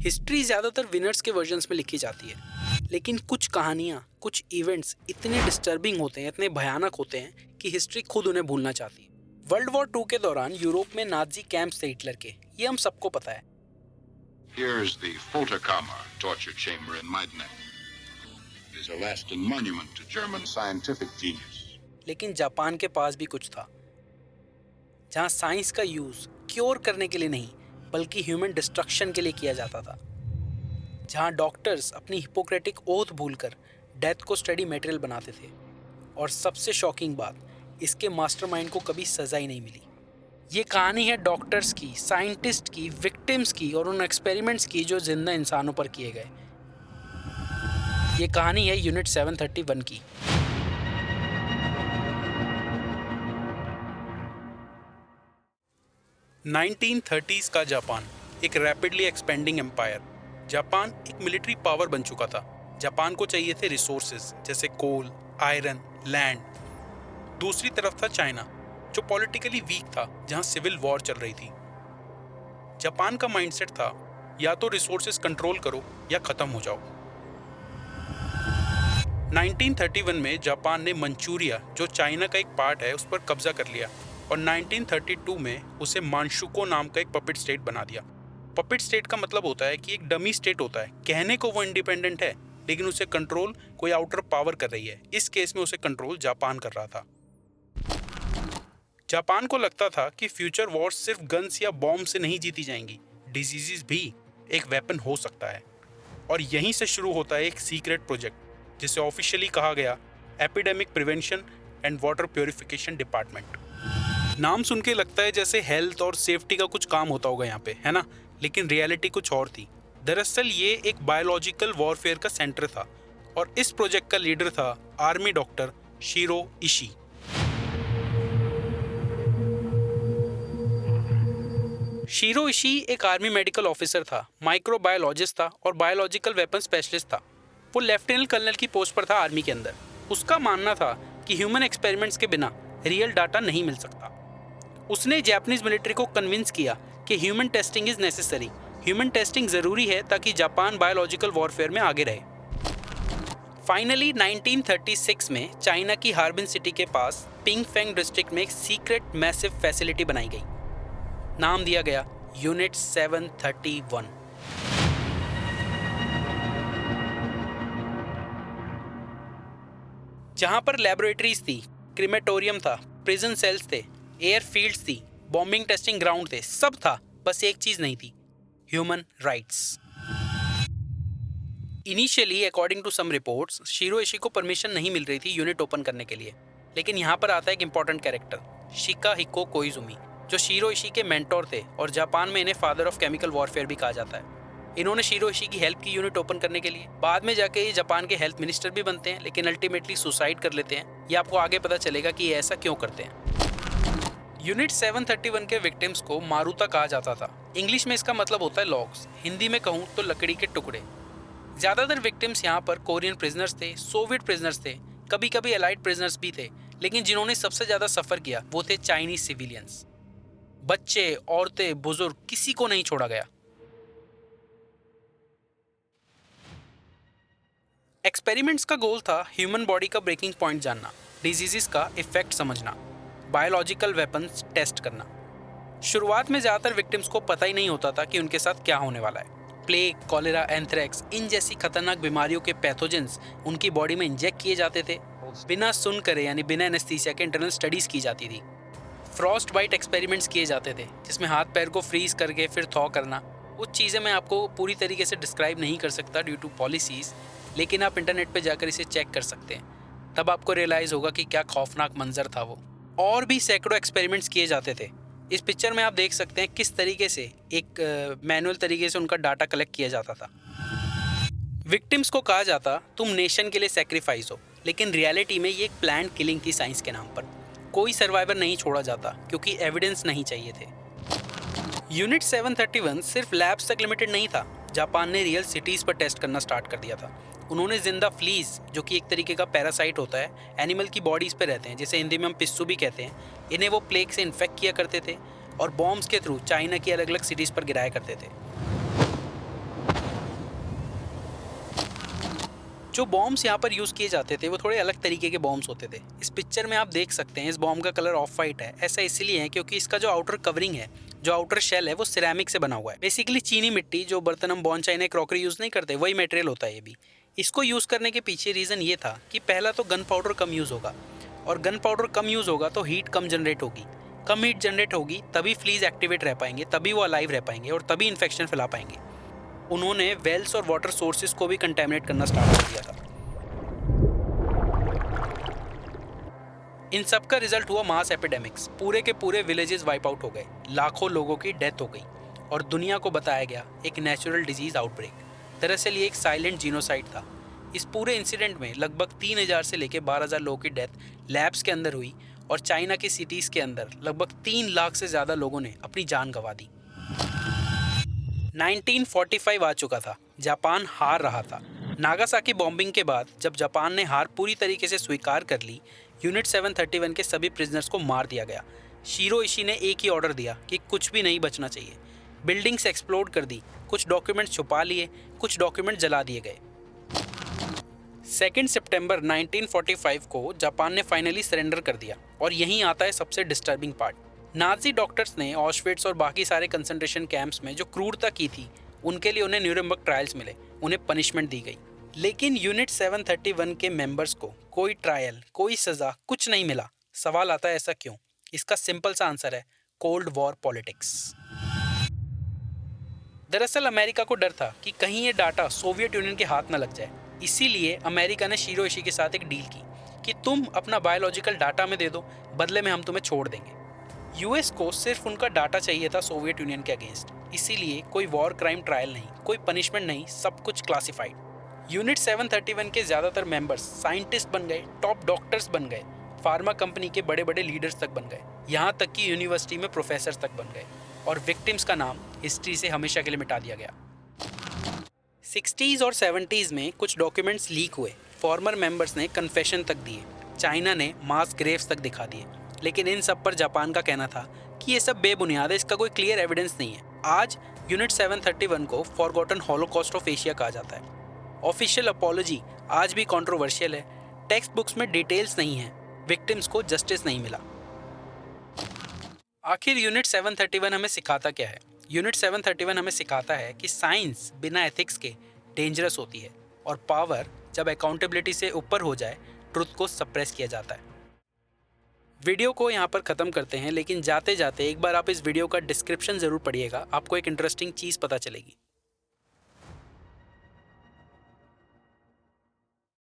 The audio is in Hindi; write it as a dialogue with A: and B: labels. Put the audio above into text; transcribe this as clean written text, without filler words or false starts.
A: हिस्ट्री ज़्यादातर विनर्स के वर्जन्स में लिखी जाती है, लेकिन कुछ कहानियाँ, कुछ इवेंट्स इतने डिस्टर्बिंग होते हैं, इतने भयानक होते हैं कि हिस्ट्री खुद उन्हें भूलना चाहती है। वर्ल्ड वॉर 2 के दौरान यूरोप में नाजी कैंप्स थे हिटलर के, ये हम सबको पता है।
B: Here's the Folterkammer torture chamber in Maidanek. It is a lasting monument to German scientific genius.
A: लेकिन जापान के पास भी कुछ था, जहाँ साइंस का यूज़ क्योर करने के लिए नहीं बल्कि ह्यूमन डिस्ट्रक्शन के लिए किया जाता था। जहाँ डॉक्टर्स अपनी हिपोक्रेटिक ओथ भूलकर डेथ को स्टडी मटेरियल बनाते थे। और सबसे शॉकिंग बात, इसके मास्टरमाइंड को कभी सजा ही नहीं मिली। ये कहानी है डॉक्टर्स की, साइंटिस्ट की, विक्टिम्स की और उन एक्सपेरिमेंट्स की जो जिंदा इंसानों पर किए गए। ये कहानी है यूनिट 731 की। नाइनटीन 30s का जापान एक रैपिडली एक्सपेंडिंग एम्पायर। जापान एक मिलिट्री पावर बन चुका था। जापान को चाहिए थे रिसोर्सेज जैसे कोल, आयरन, लैंड। दूसरी तरफ था चाइना, जो पॉलिटिकली वीक था, जहां सिविल वॉर चल रही थी। जापान का माइंडसेट था या तो रिसोर्सेज कंट्रोल करो या खत्म हो जाओ। 1931 में जापान ने मंचूरिया, जो चाइना का एक पार्ट है, उस पर कब्जा कर लिया और 1932 में उसे मानशुको नाम का एक पपेट स्टेट बना दिया। पपेट स्टेट का मतलब होता है कि एक डमी स्टेट होता है। कहने को वो इंडिपेंडेंट है, लेकिन उसे कंट्रोल कोई आउटर पावर कर रही है। इस केस में उसे कंट्रोल जापान कर रहा था। जापान को लगता था कि फ्यूचर वॉर सिर्फ गन्स या बॉम्ब से नहीं जीती जाएंगी, डिजीजेस भी एक वेपन हो सकता है। और यहीं से शुरू होता है एक सीक्रेट प्रोजेक्ट जिसे ऑफिशियली कहा गया epidemic prevention and water purification department. नाम सुन के लगता है जैसे हेल्थ और सेफ्टी का कुछ काम होता होगा यहाँ पे, है ना? लेकिन रियलिटी कुछ और थी। दरअसल ये एक बायोलॉजिकल वॉरफेयर का सेंटर था और इस प्रोजेक्ट का लीडर था army doctor shero Ishi. Shero Ishi एक आर्मी मेडिकल ऑफिसर था, माइक्रोबायोलॉजिस्ट था और बायोलॉजिकल वेपन स्पेशलिस्ट था। वो लेफ्टिनेंट कर्नल की पोस्ट पर था आर्मी के अंदर। उसका मानना था कि ह्यूमन एक्सपेरिमेंट्स के बिना रियल डाटा नहीं मिल सकता। उसने जापानीज मिलिट्री को कन्विंस किया कि human testing is necessary. Human testing ज़रूरी है ताकि जापान बायोलॉजिकल वॉरफेयर में आगे रहे। फाइनली 1936 में चाइना की हार्बिन सिटी के पास पिंगफेंग डिस्ट्रिक्ट में एक सीक्रेट मैसिव फैसिलिटी बनाई गई। नाम दिया गया यूनिट 731। जहां पर लैबोरेटरीज थी, क्रीमेटोरियम था, प्रिजन सेल्स थे, एयरफील्ड्स थी, बॉम्बिंग टेस्टिंग ग्राउंड थे, सब था। बस एक चीज नहीं थी, human rights. Initially according to some reports, Shiro Ishii को परमिशन नहीं मिल रही थी यूनिट ओपन करने के लिए। लेकिन यहाँ पर आता है एक इंपॉर्टेंट कैरेक्टर, शिकाहिको कोइजुमी, जो शीरो इशी के मेंटोर थे और जापान में इन्हें फादर ऑफ केमिकल वॉरफेयर भी कहा जाता है। इन्होंने शीरो इशी की हेल्प की यूनिट ओपन करने के लिए। बाद में जाके ये जापान के हेल्थ मिनिस्टर भी बनते हैं, लेकिन अल्टीमेटली सुसाइड कर लेते हैं। ये आपको आगे पता चलेगा कि ये ऐसा क्यों करते हैं। यूनिट 731 के विक्टिम्स को मारुता कहा जाता था। इंग्लिश में इसका मतलब होता है लॉग्स, हिंदी में कहूँ तो लकड़ी के टुकड़े। ज़्यादातर विक्टिम्स यहाँ पर कोरियन प्रिजनर्स थे, सोवियत प्रिजनर्स थे, कभी कभी एलाइड प्रिजनर्स भी थे। लेकिन जिन्होंने सबसे ज़्यादा सफ़र किया वो थे चाइनीज सिविलियंस। बच्चे, औरतें, बुजुर्ग, किसी को नहीं छोड़ा गया। एक्सपेरिमेंट्स का गोल था ह्यूमन बॉडी का ब्रेकिंग पॉइंट जानना, डिजीजेस का इफेक्ट समझना, बायोलॉजिकल वेपन्स टेस्ट करना। शुरुआत में ज़्यादातर विक्टिम्स को पता ही नहीं होता था कि उनके साथ क्या होने वाला है। प्लेग, कॉलेरा, एंथ्रेक्स, इन जैसी खतरनाक बीमारियों के पैथोजेंस उनकी बॉडी में इंजेक्ट किए जाते थे। बिना सुन करे यानी बिना एनेस्थीसिया के इंटरनल स्टडीज़ की जाती थी। फ्रॉस्ट बाइट एक्सपेरिमेंट्स किए जाते थे, जिसमें हाथ पैर को फ्रीज करके फिर थॉ करना। वो चीज़ें मैं आपको पूरी तरीके से डिस्क्राइब नहीं कर सकता ड्यू टू पॉलिसीज़, लेकिन आप इंटरनेट पे जाकर इसे चेक कर सकते हैं। तब आपको रियलाइज़ होगा कि क्या खौफनाक मंजर था वो। और भी सैकड़ों एक्सपेरिमेंट्स किए जाते थे। इस पिक्चर में आप देख सकते हैं किस तरीके से एक मैनुअल तरीके से उनका डाटा कलेक्ट किया जाता था। विक्टिम्स को कहा जाता तुम नेशन के लिए सेक्रीफाइस हो, लेकिन रियलिटी में ये एक प्लान्ड किलिंग थी साइंस के नाम पर। कोई सर्वाइवर नहीं छोड़ा जाता क्योंकि एविडेंस नहीं चाहिए थे। यूनिट 731 सिर्फ लैब्स तक लिमिटेड नहीं था। जापान ने रियल सिटीज़ पर टेस्ट करना स्टार्ट कर दिया था। उन्होंने जिंदा फ्लीज, जो कि एक तरीके का पैरासाइट होता है, एनिमल की बॉडीज़ पे रहते हैं, जिसे हिंदी में हम पिस्सू भी कहते हैं, इन्हें वो प्लेग से इन्फेक्ट किया करते थे और बॉम्ब्स के थ्रू चाइना की अलग अलग सिटीज़ पर गिराया करते थे। जो बॉम्ब्स यहाँ पर यूज़ किए जाते थे वो थोड़े अलग तरीके के बॉम्ब्स होते थे। इस पिक्चर में आप देख सकते हैं इस बॉम्ब का कलर ऑफ वाइट है। ऐसा इसलिए है क्योंकि इसका जो आउटर कवरिंग है, जो आउटर शेल है, वो सिरेमिक से बना हुआ है। बेसिकली चीनी मिट्टी, जो बर्तन हम बॉन चाइना क्रॉकरी यूज़ नहीं करते, वही मटेरियल होता है ये भी। इसको यूज़ करने के पीछे रीज़न ये था कि पहला तो गन पाउडर कम यूज़ होगा, और गन पाउडर कम यूज़ होगा तो हीट कम जनरेट होगी। कम हीट जनरेट होगी तभी फ्लीज एक्टिवेट रह पाएंगे, तभी वो अलाइव रह पाएंगे और तभी इन्फेक्शन फैला पाएंगे। उन्होंने वेल्स और वाटर सोर्सेज को भी कंटेमिनेट करना स्टार्ट कर दिया था। इन सब का रिजल्ट हुआ मास एपिडेमिक्स। पूरे के पूरे विलेजेस वाइप आउट हो गए, लाखों लोगों की डेथ हो गई और दुनिया को बताया गया एक नेचुरल डिजीज आउटब्रेक। दरअसल ये एक साइलेंट जीनोसाइड था। इस पूरे इंसिडेंट में लगभग 3000 से लेकर 12000 लोगों की डेथ लैब्स के अंदर हुई और चाइना की सिटीज़ के अंदर लगभग 3 लाख से ज़्यादा लोगों ने अपनी जान गंवा दी। 1945 आ चुका था, जापान हार रहा था। नागासाकी बॉम्बिंग के बाद जब जापान ने हार पूरी तरीके से स्वीकार कर ली, यूनिट 731 के सभी प्रिजनर्स को मार दिया गया। शीरो इशी ने एक ही ऑर्डर दिया कि कुछ भी नहीं बचना चाहिए। बिल्डिंग्स एक्सप्लोड कर दी, कुछ डॉक्यूमेंट्स छुपा लिए, कुछ डॉक्यूमेंट जला दिए गए। 2 सितंबर 1945 को जापान ने फाइनली सरेंडर कर दिया और यहीं आता है सबसे डिस्टर्बिंग पार्ट। नाजी डॉक्टर्स ने ऑशविट्स और बाकी सारे कंसंट्रेशन कैंप्स में जो क्रूरता की थी, उनके लिए उन्हें न्यूरेमबर्ग ट्रायल्स मिले, उन्हें पनिशमेंट दी गई। लेकिन यूनिट 731 के मेंबर्स को कोई ट्रायल, कोई सज़ा, कुछ नहीं मिला। सवाल आता है ऐसा क्यों? इसका सिंपल सा आंसर है कोल्ड वॉर पॉलिटिक्स। दरअसल अमेरिका को डर था कि कहीं ये डाटा सोवियत यूनियन के हाथ न लग जाए। इसीलिए अमेरिका ने शीरो इशी के साथ एक डील की कि तुम अपना बायोलॉजिकल डाटा में दे दो, बदले में हम तुम्हें छोड़ देंगे। यूएस को सिर्फ उनका डाटा चाहिए था सोवियत यूनियन के अगेंस्ट। इसीलिए कोई वॉर क्राइम ट्रायल नहीं, कोई पनिशमेंट नहीं, सब कुछ क्लासिफाइड। यूनिट 731 के ज़्यादातर मेंबर्स साइंटिस्ट बन गए, टॉप डॉक्टर्स बन गए, फार्मा कंपनी के बड़े बड़े लीडर्स तक बन गए, यहाँ तक कि यूनिवर्सिटी में प्रोफेसर तक बन गए, और विक्टिम्स का नाम हिस्ट्री से हमेशा के लिए मिटा दिया गया। 60s और 70s में कुछ डॉक्यूमेंट्स लीक हुए, फॉर्मर मेंबर्स ने कन्फेशन तक दिए, चाइना ने मास ग्रेव्स तक दिखा दिए, लेकिन इन सब पर जापान का कहना था कि ये सब बेबुनियाद है, इसका कोई क्लियर एविडेंस नहीं है। आज यूनिट 731 को फॉरगॉटन हॉलोकॉस्ट ऑफ एशिया कहा जाता है। ऑफिशियल अपॉलॉजी आज भी कंट्रोवर्शियल है, टेक्स्ट बुक्स में डिटेल्स नहीं है, विक्टिम्स को जस्टिस नहीं मिला। आखिर यूनिट 731 हमें सिखाता क्या है? यूनिट 731 हमें सिखाता है कि साइंस बिना एथिक्स के डेंजरस होती है, और पावर जब अकाउंटेबिलिटी से ऊपर हो जाए, ट्रुथ को सप्रेस किया जाता है। वीडियो को यहाँ पर ख़त्म करते हैं, लेकिन जाते जाते एक बार आप इस वीडियो का डिस्क्रिप्शन ज़रूर पढ़िएगा, आपको एक इंटरेस्टिंग चीज़ पता चलेगी।